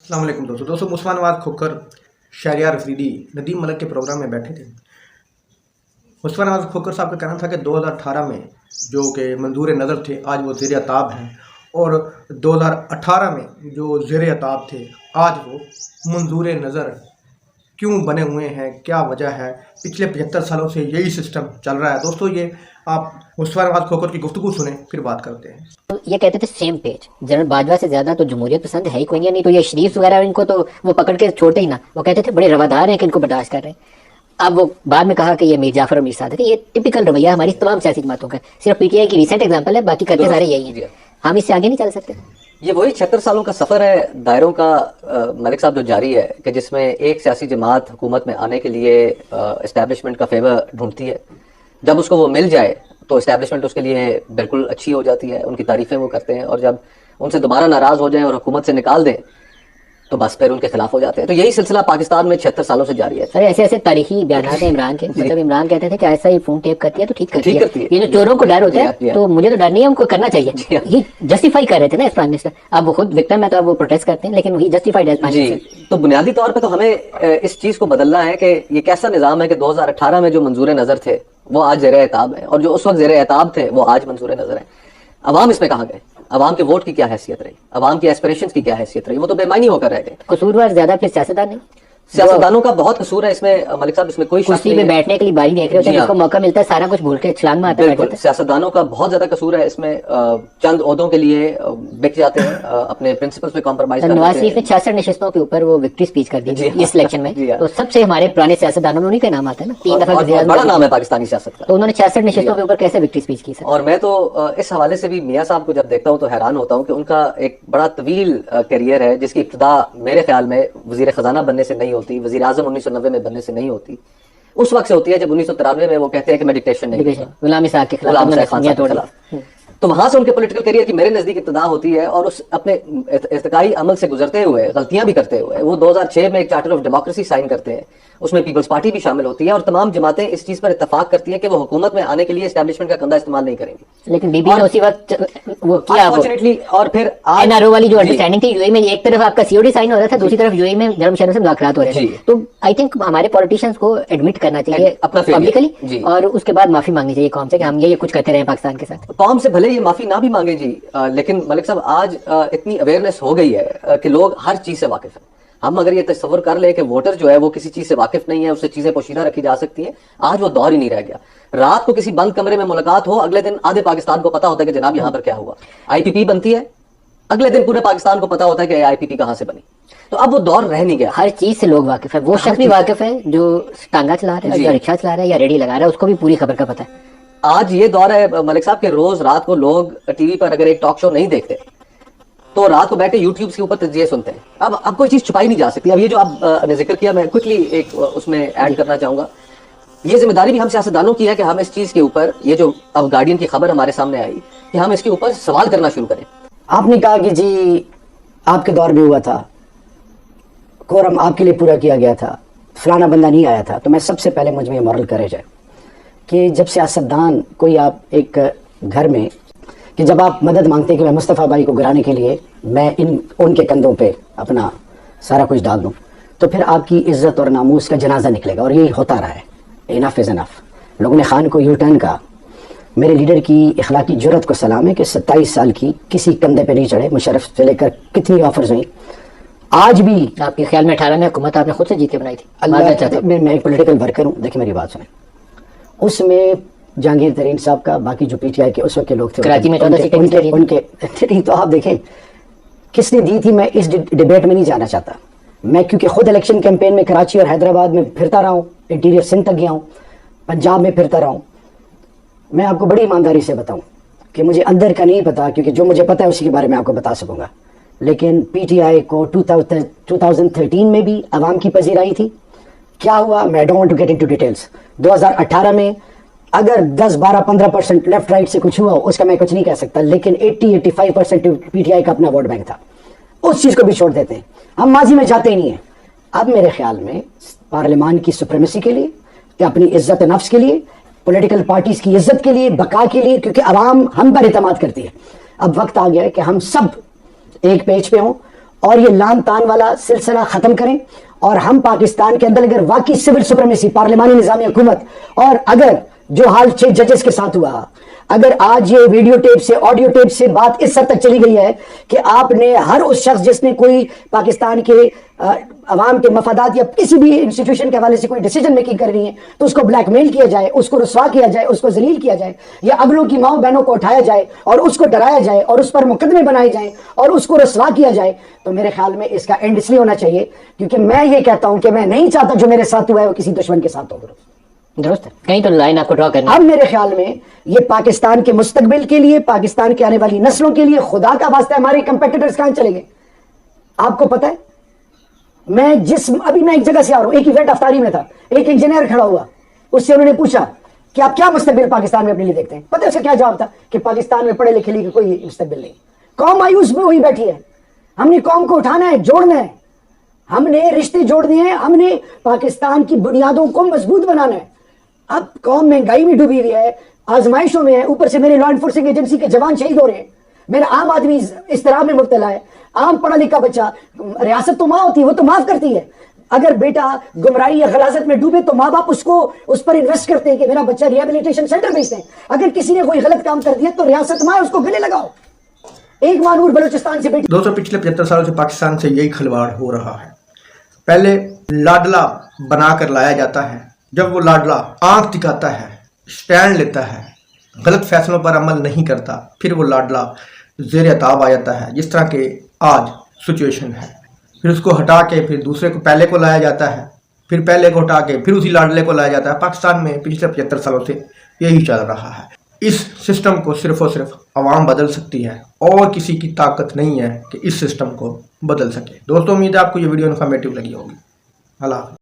अस्सलाम वालेकुम दोस्तों मुस्मान नवाज खोखर, शहरियार अफरीदी नदीम मलिक के प्रोग्राम में बैठे थे। मुस्मान नवाज खोखर साहब का कहना था कि 2018 में जो कि मंजूर नज़र थे आज वो ज़ेर अताब हैं, और 2018 में जो ज़ेर अताब थे आज वो मंजूर नज़र क्यों बने हुए हैं, क्या वजह है। पिछले 75 सालों से यही सिस्टम चल रहा है। दोस्तों ये आप मुस्मान नवाज खोखर की गुफ्तगू सुने, फिर बात करते हैं। तो ये कहते थे सेम पेज, जनरल बाजवा से ज्यादा तो जमहूरियत पसंद है ही कोई नहीं, तो ये शरीफ वगैरह इनको तो वो पकड़ के छोड़ते ही ना। वो कहते थे बड़े रवादार हैं कि इनको बर्दाश्त कर रहे हैं। अब वो बाद में कहा कि ये मीर जाफर और मीर सादिक, ये टिपिकल रवैया हमारी तमाम सियासी जमातों का। सिर्फ पीटीआई की रिसेंट एग्जांपल है, बाकी करते सारे यही हैं। हम इससे आगे नहीं चल सकते। ये वही 76 सालों का सफर है दायरों का मलिक साहब जो जारी है, कि जिसमें एक सियासी जमात हुकूमत में आने के लिए एस्टैब्लिशमेंट का फेवर ढूंढती है। जब उसको वो मिल जाए तो एस्टैब्लिशमेंट उसके लिए बिल्कुल अच्छी हो जाती है, उनकी तारीफें वो करते हैं, और जब उनसे दोबारा नाराज हो जाए और हुकूमत से निकाल दें तो बस फिर उनके खिलाफ हो जाते हैं। तो यही सिलसिला पाकिस्तान में 76 सालों से जारी है। सर ऐसे ऐसे तारीखी बयानात हैं इमरान के, मतलब इमरान कहते थे कि ऐसा ही फोन टेप करती है तो ठीक करती है। ये जो चोरों को डर होता है, तो मुझे तो डर नहीं है, उनको करना चाहिए। ये जस्टिफाई कर रहे थे ना एज प्राइम मिनिस्टर। अब वो खुद विक्टिम है तो अब वो प्रोटेस्ट करते हैं, लेकिन वही जस्टिफाइड एज प्राइम मिनिस्टर। तो बुनियादी तौर पर तो हमें इस चीज को बदलना है कि ये कैसा निजाम है कि 2018 में जो मंजूर नजर थे वो आज ज़ेर एताब है, और जो उस वक्त ज़ेर एताब थे वो आज मंजूर नजर है। अवाम इसमें कहाँ गए? अवाम के वोट की क्या हैसियत रही? अवाम की एस्पिरेशंस की क्या हैसियत रही? वो तो बेमानी होकर रह गए। कसूरवार ज्यादा फिर सियासतदान नहीं, सियासतदानों का बहुत कसूर है इसमें मलिक साहब, इसमें कोई कुर्सी में बैठने के लिए बारी देख रहे होते हैं, जिसको मौका मिलता है सारा कुछ भूल के छलांग मारते हैं। सियासतदानों का बहुत ज्यादा कसूर है इसमें। चंद ओहदों के लिए बिक जाते हैं, अपने प्रिंसिपल्स पे कॉम्प्रोमाइज करते हैं। नवाज शरीफ ने 66 नशिस्तों के ऊपर वो विक्ट्री स्पीच कर दी इस इलेक्शन में। तो सबसे हमारे पुराने सियासतदानों में उन्हीं का नाम आता है ना, 3 दफा बड़ा नाम है पाकिस्तानी सियासत का। तो उन्होंने 66 नशिस्तों के ऊपर कैसे विक्ट्री स्पीच की? और मैं तो इस हवाले से भी मियां साहब को जब देखता हूँ तो हैरान होता हूँ कि उनका एक बड़ा तवील करियर है, जिसकी इब्तिदा मेरे ख्याल में वजीर खजाना बनने से नहीं होती, वजीर आजम 1990 में बनने से नहीं होती, उस वक्त से होती है जब 1993 में वो कहते हैं कि मैं डिक्टेशन नहीं, गुलाम इसाक के खिलाफ। तो वहां से उनके पॉलिटिकल करियर की मेरे नजदीक इब्तिदा होती है। और उस अपने इर्तिकाई अमल से गुजरते हुए, गलतियां भी करते हुए, वो 2006 में एक चार्टर ऑफ डेमोक्रेसी साइन करते हैं। उसमें पीपल्स पार्टी भी शामिल होती है, और तमाम जमातें इस चीज पर इत्तेफाक करती हैं कि वो हुकूमत में आने के लिए एस्टैब्लिशमेंट का कंधा इस्तेमाल नहीं करेंगी। लेकिन बीबी ने उसी वक्त वो किया अनफॉर्चुनेटली। और फिर एनआरओ वाली जो अंडरस्टैंडिंग थी, यूएई में एक तरफ आपका सीओडी साइन हो रहा था, दूसरी तरफ यूएई में धर्म शर्म से मुलाकात हो रही थी। तो आई थिंक हमारे पॉलिटिशियंस को एडमिट करना चाहिए अपना पब्लिकली, और उसके बाद माफी मांगनी चाहिए कौम से कि हम ये कुछ करते रहे पाकिस्तान के साथ। कौम से भले ये माफी ना भी मांगे जी, लेकिन मलिक साहब आज इतनी अवेयरनेस हो गई है कि लोग हर चीज से वाकिफ है। हम अगर ये तस्वर कर ले कि वोटर जो है वो किसी चीज से वाकिफ नहीं है, उससे चीजें पोशीदा रखी जा सकती हैं, आज वो दौर ही नहीं रह गया। रात को किसी बंद कमरे में मुलाकात हो, अगले दिन आधे पाकिस्तान को पता होता है कि जनाब यहाँ पर क्या हुआ। आईपीपी बनती है, अगले दिन पूरे पाकिस्तान को पता होता है कि आईपीपी कहां से बनी। तो अब वो दौर रह नहीं गया। हर चीज से लोग वाकिफ है। वो शख्स भी वाकिफ है जो टांगा चला रहा है, या रिक्शा चला रहा है, या रेडी लगा रहा है, उसको भी पूरी खबर का पता है। आज ये दौर है मलिक साहब के रोज रात को लोग टीवी पर अगर एक टॉक शो नहीं देखते तो रात को बैठे यूट्यूब के ऊपर तज्जिए सुनते हैं। अब कोई चीज छुपाई नहीं जा सकती। अब ये जो आपने जिक्र किया, मैं क्विकली एक उसमें ऐड करना चाहूंगा। ये जिम्मेदारी भी हम सियासतदानों की है कि हम इस चीज के ऊपर, ये जो अब गार्डियन की खबर हमारे सामने आई, कि हम इसके ऊपर सवाल करना शुरू करें। आपने कहा कि जी आपके दौर में हुआ था, कोरम आपके लिए पूरा किया गया था, फलाना बंदा नहीं आया था। तो मैं सबसे पहले मुझ में मॉरल करेज है कि जब सियासतदान कोई, आप एक घर में कि जब आप मदद मांगते हैं कि मैं मुस्तफ़ा भाई को गिराने के लिए मैं उनके कंधों पे अपना सारा कुछ डाल दूं, तो फिर आपकी इज्जत और नामूस का जनाजा निकलेगा। और यही होता रहा है। Enough is enough. लोगों ने खान को यू टर्न कहा। मेरे लीडर की इखलाकी जुर्रत को सलाम है कि 27 साल की किसी कंधे पे नहीं चढ़े। मुशर्रफ से लेकर कितनी ऑफर्स हुई, आज भी आपके ख्याल में 18 में हुकूमत आपने खुद से जीत के बनाई थी। मैं एक पॉलिटिकल वर्कर हूँ। देखिए मेरी बात सुने, उसमें जहांगीर तरीन साहब का, बाकी जो पीटीआई के उस वक्त के लोग थे, कराची में उनके तो आप देखें किसने दी थी। मैं इस डिबेट में नहीं जाना चाहता। मैं क्योंकि खुद इलेक्शन कैंपेन में कराची और हैदराबाद में फिरता रहा हूँ, इंटीरियर सिंध तक गया हूँ, पंजाब में फिरता रहा हूँ। मैं आपको बड़ी ईमानदारी से बताऊं कि मुझे अंदर का नहीं पता, क्योंकि जो मुझे पता है उसी के बारे में आपको बता सकूंगा। लेकिन पीटीआई को 2013 में भी अवाम की पजीराई थी। क्या हुआ, मैं don't want to get into details. 2018 में अगर 10, 12, 15% लेफ्ट राइट से कुछ हुआ उसका मैं कुछ नहीं कह सकता, लेकिन 80-85% पीटीआई का अपना वोट बैंक था। उस चीज को भी छोड़ देते हैं, हम माजी में जाते ही नहीं है। अब मेरे ख्याल में पार्लियामान की सुप्रीमेसी के लिए, अपनी इज्जत नफ्स के लिए, पॉलिटिकल पार्टीज की इज्जत के लिए, बका के लिए, क्योंकि अवाम हम पर एतमाद करती है, अब वक्त आ गया है कि हम सब एक पेज पे हों اور یہ لان تان والا سلسلہ ختم کریں، اور ہم پاکستان کے اندر اگر واقعی سول سپریمیسی، پارلیمانی نظام حکومت، اور اگر جو حال 6 ججز کے ساتھ ہوا، اگر آج یہ ویڈیو ٹیپ سے، آڈیو ٹیپ سے بات اس حد تک چلی گئی ہے کہ آپ نے ہر اس شخص جس نے کوئی پاکستان کے عوام کے مفادات یا کسی بھی انسٹیٹیوشن کے حوالے سے کوئی ڈیسیجن میکنگ کرنی ہے تو اس کو بلیک میل کیا جائے، اس کو رسوا کیا جائے، اس کو ذلیل کیا جائے، یا اگلوں کی ماؤں بہنوں کو اٹھایا جائے اور اس کو ڈرایا جائے اور اس پر مقدمے بنائے جائیں اور اس کو رسوا کیا جائے، تو میرے خیال میں اس کا اینڈ اس لیے ہونا چاہیے کیونکہ میں یہ کہتا ہوں کہ میں نہیں چاہتا جو میرے ساتھ ہوا ہے وہ کسی دشمن کے ساتھ ہو۔ درست ہے، کہیں تو لائن آپ کو ڈرا کرنا اب میرے خیال میں یہ پاکستان کے مستقبل کے لیے، پاکستان کے آنے والی نسلوں کے لیے، خدا کا واسطہ ہمارے کمپیٹیٹرز کہاں چلے گئے؟ آپ کو پتہ ہے میں ابھی میں ایک جگہ سے آ رہا ہوں، ایک ایونٹ افطاری میں تھا، ایک انجینئر کھڑا ہوا، اس سے انہوں نے پوچھا کہ آپ کیا مستقبل پاکستان میں اپنے لیے دیکھتے ہیں؟ پتہ ہے اس کا کیا جواب تھا کہ پاکستان میں پڑھے لکھے لیے کوئی مستقبل نہیں، قوم مایوس میں ہوئی بیٹھی ہے، ہم نے قوم کو اٹھانا ہے، جوڑنا ہے، ہم نے رشتے جوڑنے ہیں، ہم نے پاکستان کی بنیادوں کو مضبوط بنانا ہے۔ اب قوم مہنگائی میں ڈوبی ہوئی ہے، آزمائشوں میں ہے، اوپر سے میرے لا انفورسنگ ایجنسی کے جوان شہید ہو رہے ہیں، میرا عام آدمی اضطراب میں مبتلا ہے، عام پڑھا لکھا بچہ، ریاست تو ماں ہوتی ہے، وہ تو معاف کرتی ہے، اگر بیٹا گمراہی یا غلاظت میں ڈوبے تو ماں باپ اس پر انویسٹ کرتے ہیں کہ میرا بچہ ریہیبلیٹیشن سینٹر بھیجتے ہیں، اگر کسی نے کوئی غلط کام کر دیا تو ریاست ماں اس کو گلے لگاؤ۔ ایک ماں نور بلوچستان سے بیٹی دوستوں پچھلے 75 سالوں سے پاکستان سے یہی کھلواڑ ہو رہا ہے۔ پہلے لاڈلا بنا کر لایا جاتا ہے، جب وہ لاڈلا آنکھ دکھاتا ہے، سٹینڈ لیتا ہے، غلط فیصلوں پر عمل نہیں کرتا، پھر وہ لاڈلا زیر عتاب آ جاتا ہے، جس طرح کہ آج سچویشن ہے۔ پھر اس کو ہٹا کے پھر دوسرے کو پہلے کو لایا جاتا ہے، پھر پہلے کو ہٹا کے پھر اسی لاڈلے کو لایا جاتا ہے۔ پاکستان میں پچھلے 75 سالوں سے یہی چل رہا ہے۔ اس سسٹم کو صرف اور صرف عوام بدل سکتی ہے، اور کسی کی طاقت نہیں ہے کہ اس سسٹم کو بدل سکے۔ دوستوں امید ہے آپ کو یہ ویڈیو انفارمیٹیو لگی ہوگی۔ اللہ حافظ۔